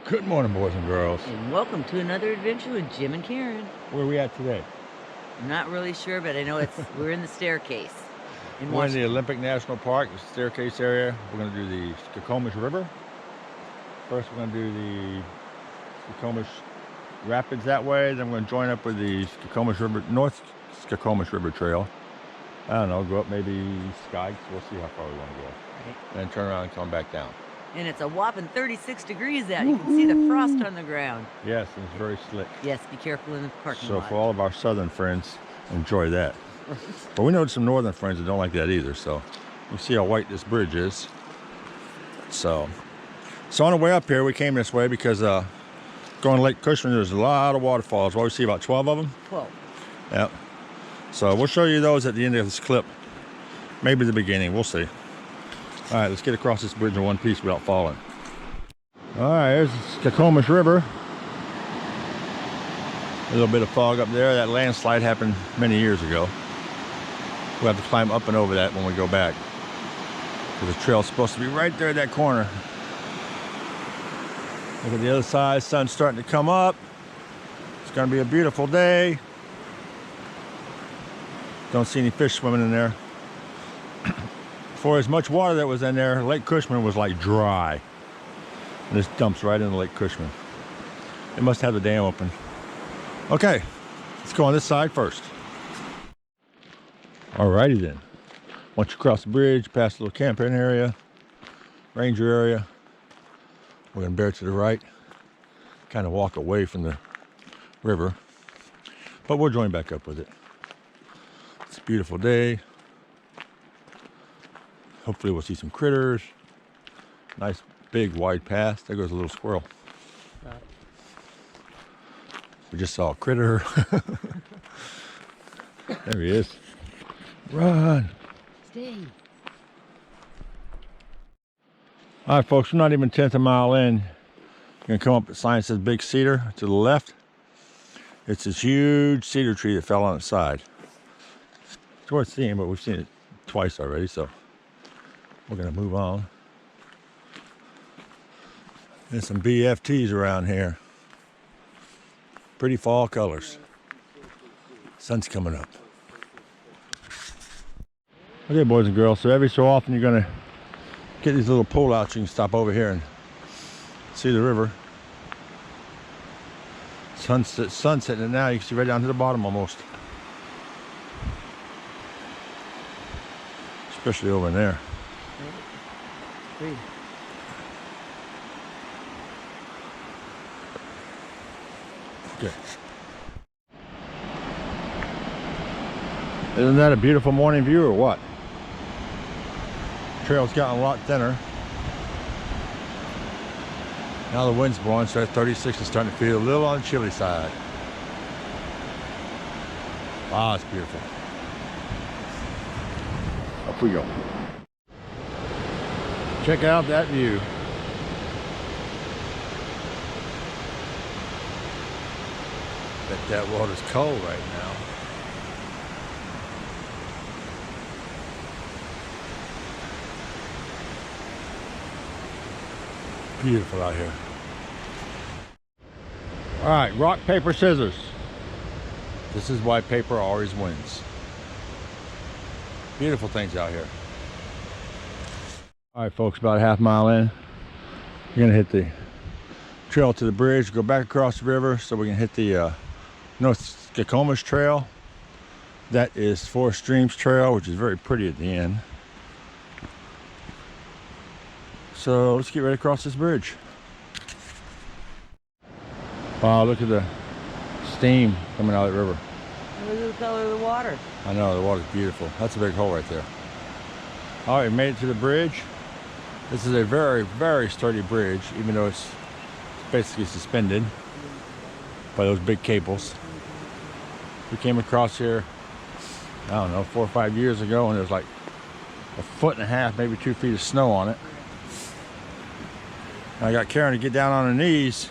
Good morning, boys and girls. And welcome to another adventure with Jim and Karen. Where are we at today? I'm not really sure, but I know we're in the staircase. We're in the Olympic National Park, the staircase area. We're going to do the Skokomish River. First, we're going to do the Skokomish Rapids that way. Then we're going to join up with the Skokomish River, North Skokomish River Trail. I don't know, go up maybe Skykes. We'll see how far we want to go. Right. Then turn around and come back down. And it's a whopping 36 degrees out. You can see the frost on the ground. Yes, and it's very slick. Yes, be careful in the parking lot. So for all of our southern friends, enjoy that. But we know some northern friends that don't like that either. So you see how white this bridge is. So on the way up here, we came this way because going to Lake Cushman, there's a lot of waterfalls. What we see, about 12 of them? 12. Yep. So we'll show you those at the end of this clip. Maybe the beginning, we'll see. All right, let's get across this bridge in one piece without falling. All right, there's the Skokomish River. A little bit of fog up there. That landslide happened many years ago. We'll have to climb up and over that when we go back. Because the trail's supposed to be right there at that corner. Look at the other side, sun's starting to come up. It's gonna be a beautiful day. Don't see any fish swimming in there. For as much water that was in there, Lake Cushman was like dry. And this dumps right into Lake Cushman. They must have the dam open. Okay, let's go on this side first. Alrighty then. Once you cross the bridge, past the little camping area, ranger area, we're gonna bear to the right, kind of walk away from the river, but we'll join back up with it. It's a beautiful day. Hopefully we'll see some critters. Nice big wide path. There goes a little squirrel. We just saw a critter. There he is. Run. Stay. All right, folks, we're not even 1/10 of a mile in. You're gonna come up at sign that says Big Cedar to the left. It's this huge cedar tree that fell on its side. It's worth seeing, but we've seen it twice already, so we're gonna move on. There's some BFTs around here. Pretty fall colors. Sun's coming up. Okay, boys and girls, so every so often you're gonna get these little pullouts. You can stop over here and see the river. Sun's setting it now. You can see right down to the bottom almost. Especially over in there. Okay. Isn't that a beautiful morning view or what? Trail's gotten a lot thinner. Now the wind's blowing, so that 36 is starting to feel a little on the chilly side. Wow, it's beautiful. Up we go. Check out that view. Bet that water's cold right now. Beautiful out here. All right, rock, paper, scissors. This is why paper always wins. Beautiful things out here. All right, folks, about a half mile in. We're gonna hit the trail to the bridge, go back across the river so we can hit the North Skokomish Trail. That is Four Streams Trail, which is very pretty at the end. So let's get right across this bridge. Wow, look at the steam coming out of the river. Look at the color of the water. I know, the water's beautiful. That's a big hole right there. All right, we made it to the bridge. This is a very, very sturdy bridge, even though it's basically suspended by those big cables. We came across here, I don't know, 4 or 5 years ago, and there was like 1.5 feet, maybe 2 feet of snow on it. I got Karen to get down on her knees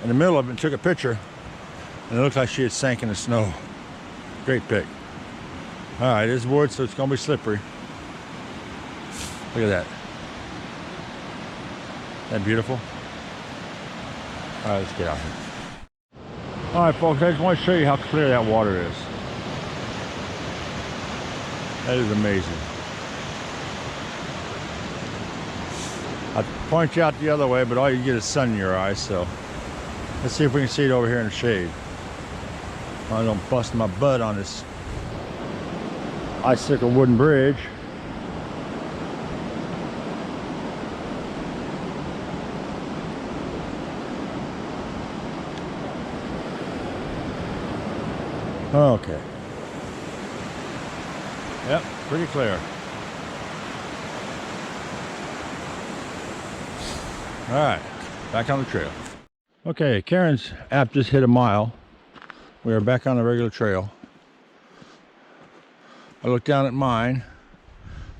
in the middle of it and took a picture, and it looked like she had sank in the snow. Great pic. All right, it's wood, so it's gonna be slippery. Look at that. Isn't that beautiful? All right, let's get out here. All right, folks, I just want to show you how clear that water is. That is amazing. I'd point you out the other way, but all you get is sun in your eyes, so let's see if we can see it over here in the shade. I don't bust my butt on this icicle wooden bridge. Okay. Yep, pretty clear. All right, back on the trail. Okay, Karen's app just hit a mile. We are back on the regular trail. I looked down at mine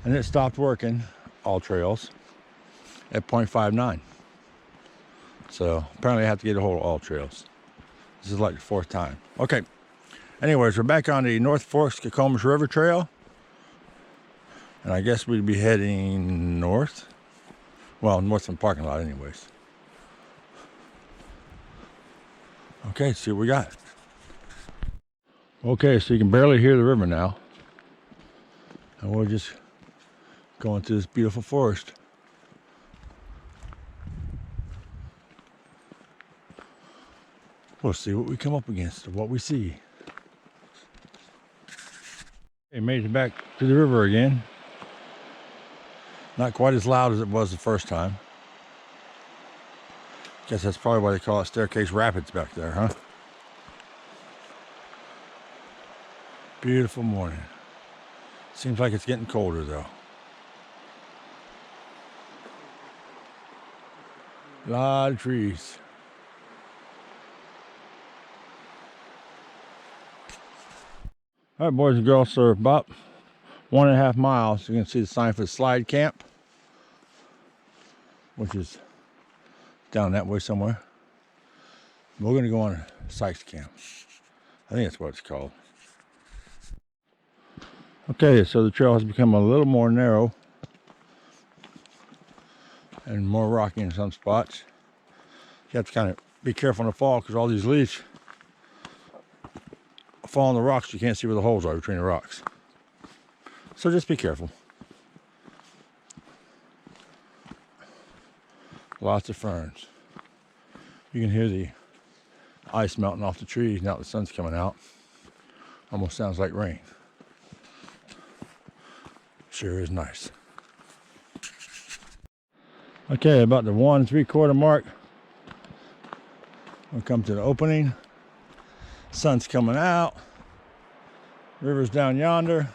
and it stopped working, all trails, at 0.59. So apparently I have to get a hold of all trails. This is like the 4th time. Okay, anyways, we're back on the North Fork Skokomish River trail. And I guess we'd be heading north. Well, north from the parking lot anyways. Okay, let's see what we got. Okay, so you can barely hear the river now. And we're just going through this beautiful forest. We'll see what we come up against or what we see. Okay, made it back to the river again. Not quite as loud as it was the first time. Guess that's probably why they call it Staircase Rapids back there, huh? Beautiful morning. Seems like it's getting colder though. A lot of trees. All right, boys and girls, so about 1.5 miles. You can see the sign for the slide camp, which is down that way somewhere. We're going to go on a Sykes camp. I think that's what it's called. Okay, so the trail has become a little more narrow and more rocky in some spots. You have to kind of be careful in the fall because all these leaves fall on the rocks. You can't see where the holes are between the rocks. So just be careful. Lots of ferns. You can hear the ice melting off the trees now that the sun's coming out. Almost sounds like rain. Sure is nice. Okay, about the 1 3/4 mark, we'll come to the opening. Sun's coming out. River's down yonder.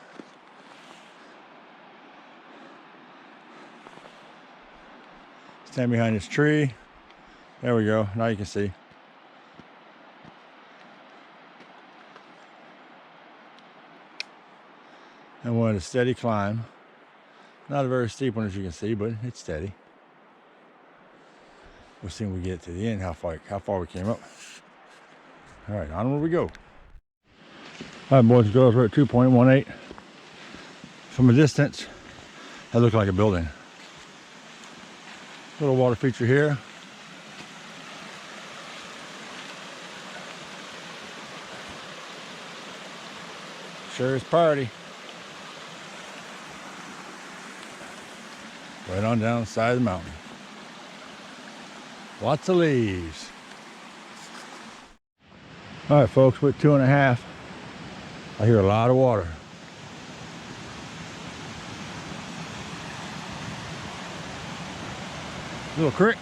Stand behind this tree. There we go. Now you can see. And we're at a steady climb. Not a very steep one as you can see, but it's steady. We'll see when we get to the end how far we came up. All right, onward we go. All right, boys and girls, we're at 2.18. From a distance, that looked like a building. Little water feature here. Sure is party. Right on down the side of the mountain. Lots of leaves. All right, folks, we're at 2.5. I hear a lot of water. Little creek.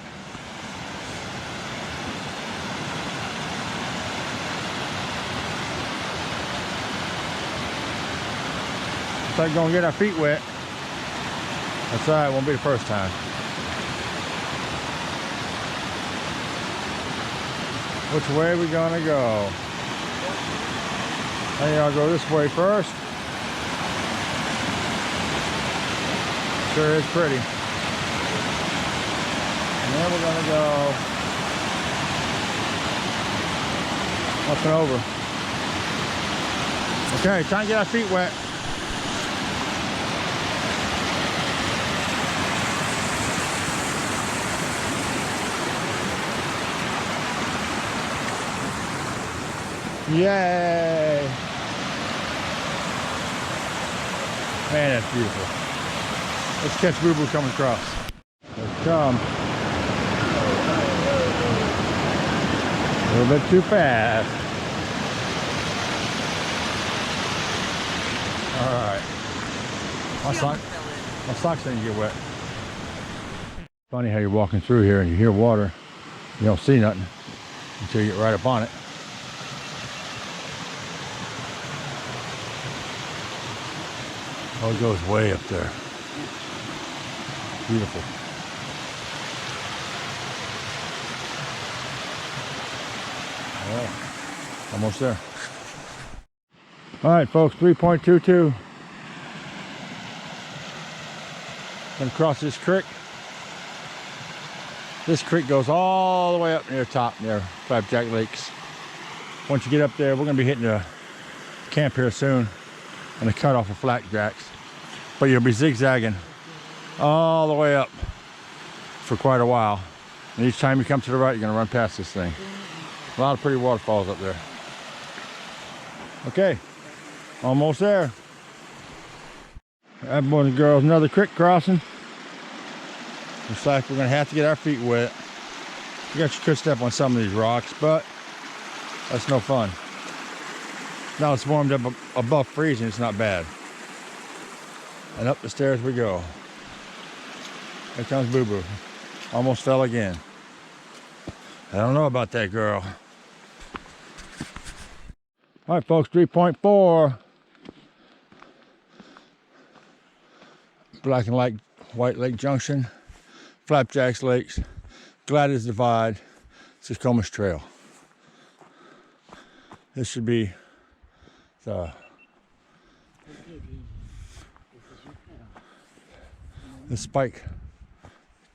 Looks like gonna get our feet wet. That's all right, won't be the first time. Which way are we gonna go? I think I'll go this way first. Sure is pretty. And then we're gonna go up and over. Okay, trying to get our feet wet. Yay! Man, that's beautiful. Let's catch Boo Boo coming across. Let's come. A little bit too fast. Alright. My socks didn't get wet. Funny how you're walking through here and you hear water. You don't see nothing until you get right up on it. Oh, it goes way up there. Beautiful. Oh, almost there. All right, folks, 3.22. Gonna cross this creek. This creek goes all the way up near the top, near Flapjack Lakes. Once you get up there, we're gonna be hitting a camp here soon and a cut off of Flapjacks. But you'll be zigzagging all the way up for quite a while. And each time you come to the right, you're gonna run past this thing. A lot of pretty waterfalls up there. Okay, almost there. All right, boys and girls, another creek crossing. Looks like we're gonna have to get our feet wet. You could step on some of these rocks, but that's no fun. Now it's warmed up above freezing, it's not bad. And up the stairs we go. Here comes Boo Boo. Almost fell again. I don't know about that girl. All right, folks, 3.4. Black and White Lake Junction, Flapjacks Lakes, Gladys Divide, Skokomish Trail. This should be the Spike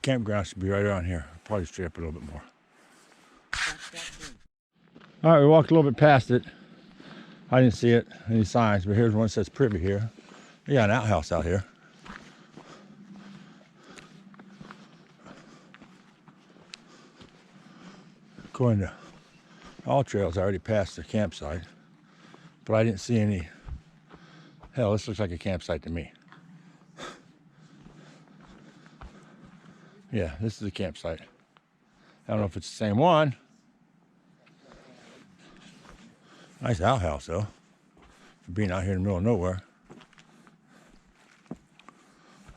campground should be right around here. Probably straight up a little bit more. All right, we walked a little bit past it. I didn't see it, any signs, but here's one that says Privy here. We got an outhouse out here. According to all trails, I already passed the campsite, but I didn't see any. Hell, this looks like a campsite to me. Yeah, this is a campsite. I don't know if it's the same one. Nice outhouse though, for being out here in the middle of nowhere.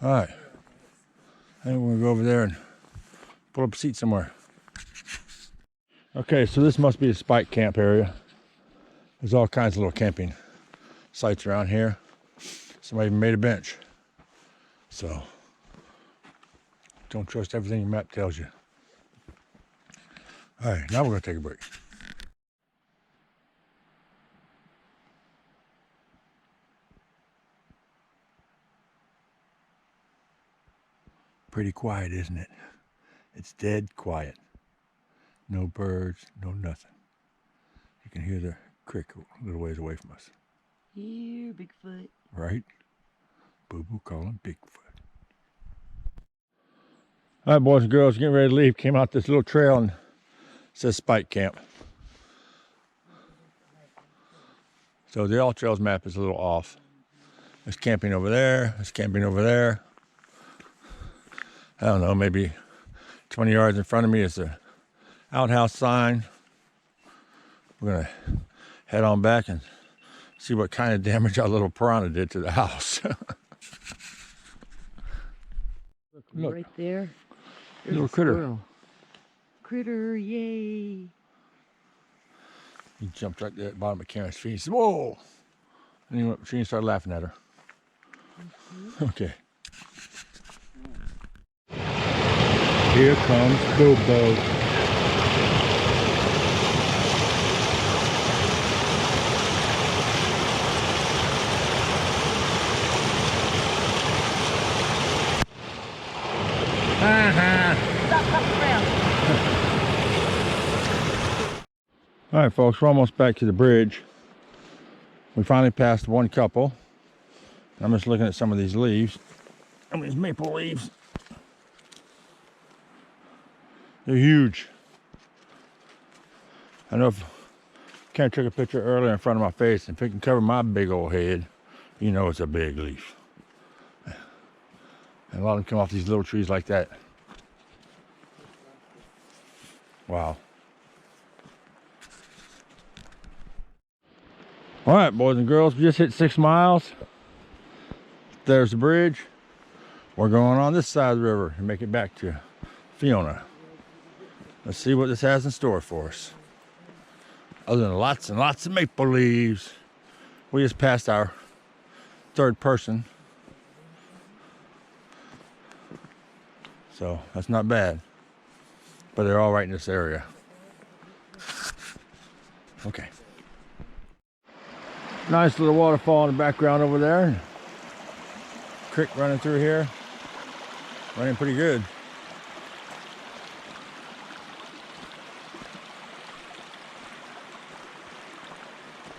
All right, I think we're gonna go over there and pull up a seat somewhere. Okay, so this must be a Spike camp area. There's all kinds of little camping sites around here. Somebody even made a bench. So, don't trust everything your map tells you. All right, now we're gonna take a break. Pretty quiet, isn't it? It's dead quiet. No birds, no nothing. You can hear the creek a little ways away from us. Here, Bigfoot. Right? Boo Boo calling Bigfoot. All right, boys and girls, getting ready to leave. Came out this little trail and it says Spike Camp. So the All Trails map is a little off. There's camping over there. There's camping over there. I don't know, maybe 20 yards in front of me is the outhouse sign. We're gonna head on back and see what kind of damage our little piranha did to the house. Look, right there. There's little a critter. squirrel. Critter, yay. He jumped right there at the bottom of Karen's feet. He said, whoa! And she started laughing at her. Okay. Here comes Bobo. All right, folks, we're almost back to the bridge. We finally passed one couple. I'm just looking at some of these leaves. Some of these maple leaves. They're huge. I don't know if Karen took a picture earlier in front of my face, and if it can cover my big old head, you know it's a big leaf. And a lot of them come off these little trees like that. Wow. All right, boys and girls, we just hit 6 miles. There's the bridge. We're going on this side of the river to make it back to Fiona. Let's see what this has in store for us. Other than lots and lots of maple leaves. We just passed our third person. So that's not bad. But they're all right in this area. Okay. Nice little waterfall in the background over there. Creek running through here. Running pretty good.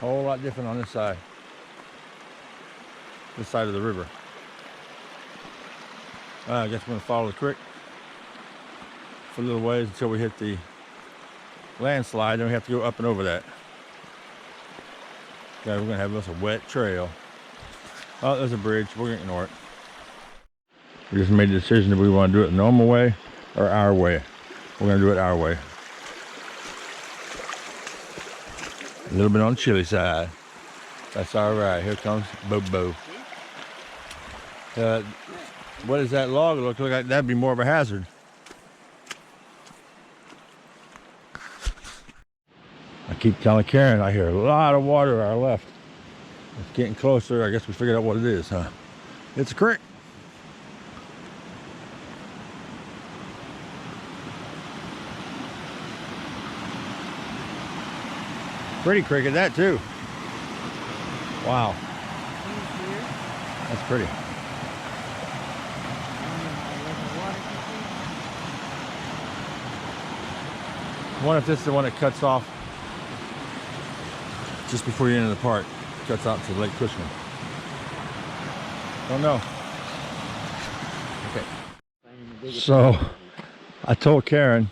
Whole lot different on this side. This side of the river. I guess we're gonna follow the creek for a little ways until we hit the landslide. Then we have to go up and over that. Yeah, we're gonna have us a wet trail. Oh, there's a bridge. We're gonna ignore it. We just made the decision that we want to do it the normal way or our way. We're gonna do it our way. A little bit on the chilly side. That's all right. Here comes Bobo. What is that log? Look like that'd be more of a hazard. I keep telling Karen I hear a lot of water to our left. It's getting closer. I guess we figured out what it is, huh? It's a creek. Pretty creek at that too. Wow. That's pretty. I wonder if this is the one that cuts off just before you enter the park. Cuts out to Lake Cushman. Don't know. Okay. So I told Karen,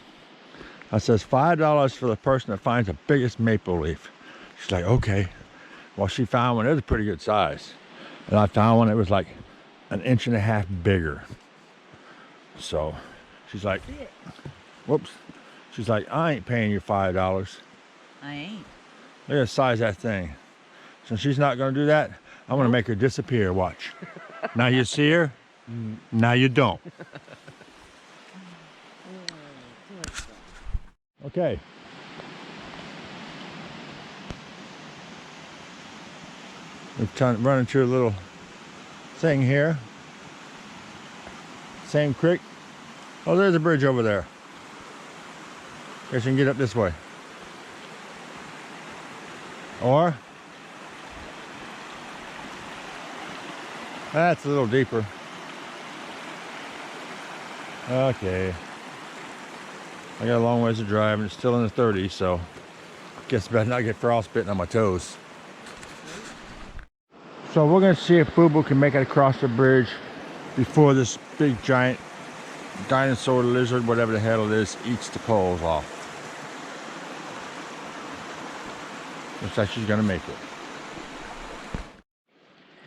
I says $5 for the person that finds the biggest maple leaf. She's like, okay. Well, she found one that was a pretty good size. And I found one that was like 1.5 inches bigger. So she's like, whoops. She's like, I ain't paying you $5. I ain't. Look at the size of that thing. Since she's not gonna do that, I'm gonna make her disappear, watch. Now you see her, now you don't. Okay. We're running through a little thing here. Same creek. Oh, there's a bridge over there. Guess you can get up this way. Or that's a little deeper. Okay. I got a long ways to drive and it's still in the 30s, so guess I better not get frostbitten on my toes. So we're gonna see if Boo Boo can make it across the bridge before this big giant dinosaur lizard, whatever the hell it is, eats the poles off. Looks like she's gonna make it.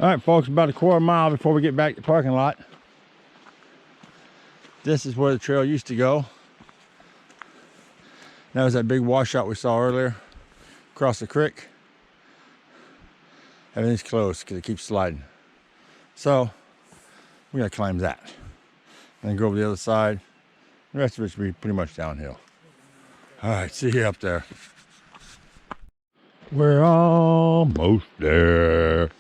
All right, folks, about a quarter mile before we get back to the parking lot. This is where the trail used to go. That was that big washout we saw earlier across the creek. Everything's closed because it keeps sliding. So we gotta climb that and then go over the other side. The rest of it should be pretty much downhill. All right, see you up there. We're almost there.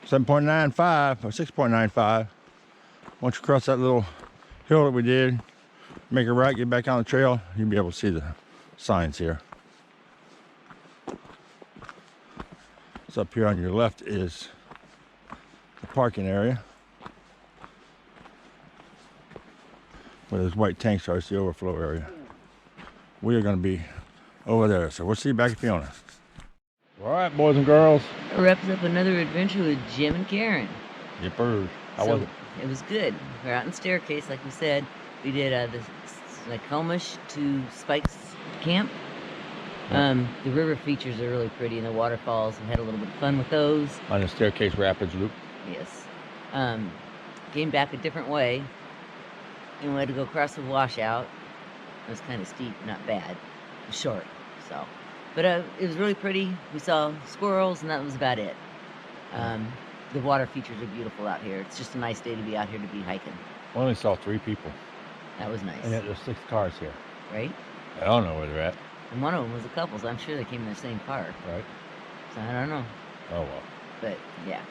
7.95 or 6.95. Once you cross that little hill that we did, make a right, get back on the trail, you'll be able to see the signs here. So up here on your left is the parking area where those white tanks are. It's the overflow area. We are going to be over there, so we'll see you back at Fiona. All right, boys and girls. That wraps up another adventure with Jim and Karen. Yippers. How was it? It was good. We're out in Staircase, like we said. We did the Skokomish to Spike's camp. The river features are really pretty, and the waterfalls. We had a little bit of fun with those. On the Staircase Rapids loop. Yes. Came back a different way, and we had to go across the washout. It was kind of steep, not bad. It was short, so. But it was really pretty. We saw squirrels, and that was about it. The water features are beautiful out here. It's just a nice day to be out here to be hiking. We only saw 3 people. That was nice. And there's 6 cars here. Right? I don't know where they're at. And one of them was a couple, so I'm sure they came in the same car. Right. So I don't know. Oh, well. But, yeah.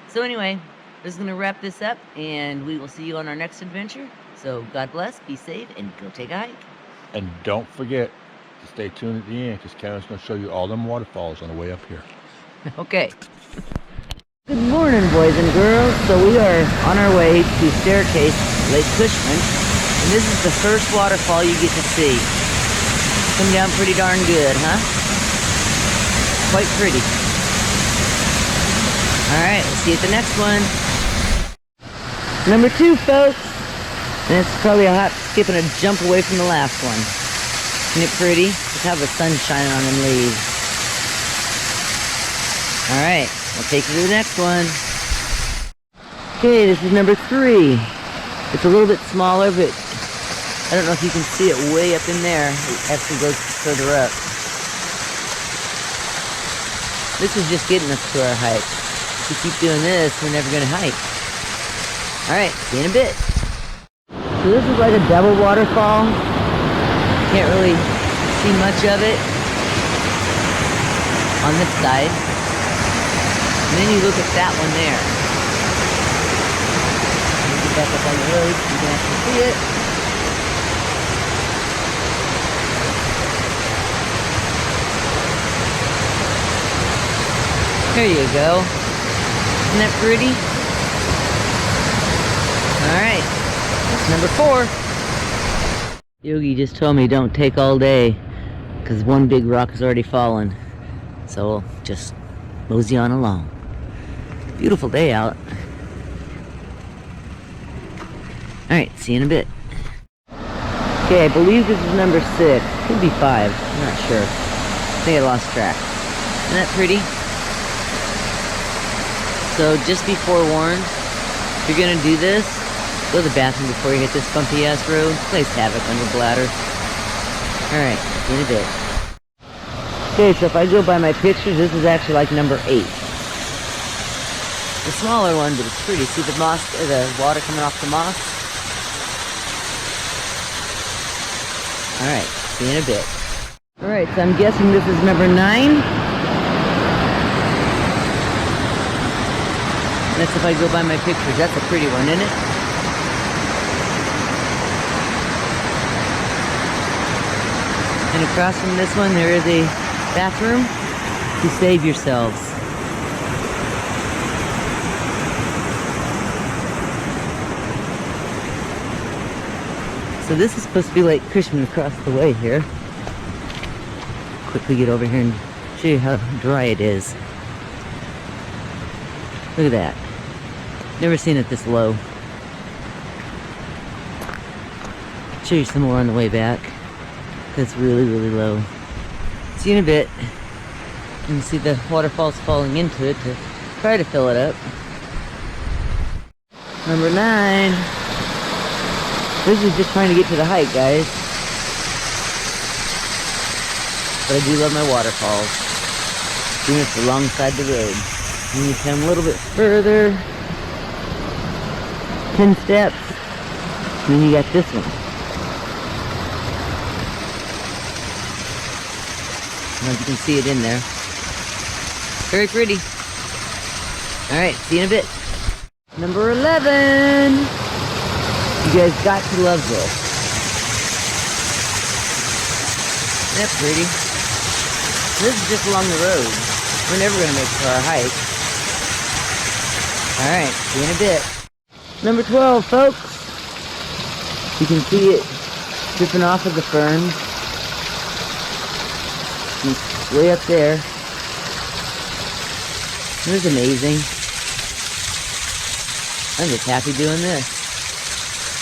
So anyway, this is going to wrap this up, and we will see you on our next adventure. So God bless, be safe, and go take a hike. And don't forget to stay tuned at the end, because Karen's going to show you all them waterfalls on the way up here. Okay. Good morning, boys and girls. So we are on our way to Staircase, Lake Cushman, and this is the first waterfall you get to see. Come down pretty darn good, huh? Quite pretty. Alright, we'll see you at the next one. Number 2, folks. And it's probably a hop, skip, and a jump away from the last one. Isn't it pretty? Look how the sun's shining on them leaves. Alright, we'll take you to the next one. Okay, this is number 3. It's a little bit smaller, but I don't know if you can see it way up in there. It actually goes further up. This is just getting us to our hike. If we keep doing this, we're never going to hike. Alright, see you in a bit. So this is like a double waterfall. Can't really see much of it on this side. And then you look at that one there. Get back up on the road so you can actually see it. There you go. Isn't that pretty? Alright, that's number 4. Yogi just told me don't take all day because one big rock has already fallen. So we'll just mosey on along. Beautiful day out. Alright, see you in a bit. Okay, I believe this is number 6. Could be 5. I'm not sure. I think I lost track. Isn't that pretty? So just be forewarned, if you're gonna do this, go to the bathroom before you hit this bumpy ass road. Plays havoc on your bladder. Alright, see you in a bit. Okay, so if I go by my pictures, this is actually like number 8. The smaller one, but it's pretty. See the moss, the water coming off the moss? Alright, see you in a bit. Alright, so I'm guessing this is number 9. That's if I go by my pictures. That's a pretty one, isn't it? And across from this one, there is a bathroom to save yourselves. So this is supposed to be Lake Cushman across the way here. Quickly get over here and show you how dry it is. Look at that. Never seen it this low. Show you some more on the way back. That's really, really low. See you in a bit. You can see the waterfalls falling into it to try to fill it up. Number 9. This is just trying to get to the hike, guys. But I do love my waterfalls. Even if it's alongside the road. And you come a little bit further. 10 steps. And then you got this one. I don't know if you can see it in there. Very pretty. Alright, see you in a bit. Number 11. You guys got to love this. Isn't that pretty? This is just along the road. We're never going to make it for our hike. Alright, see you in a bit. Number 12, folks. You can see it dripping off of the ferns. It's way up there. It was amazing. I'm just happy doing this.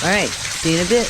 Alright, see you in a bit.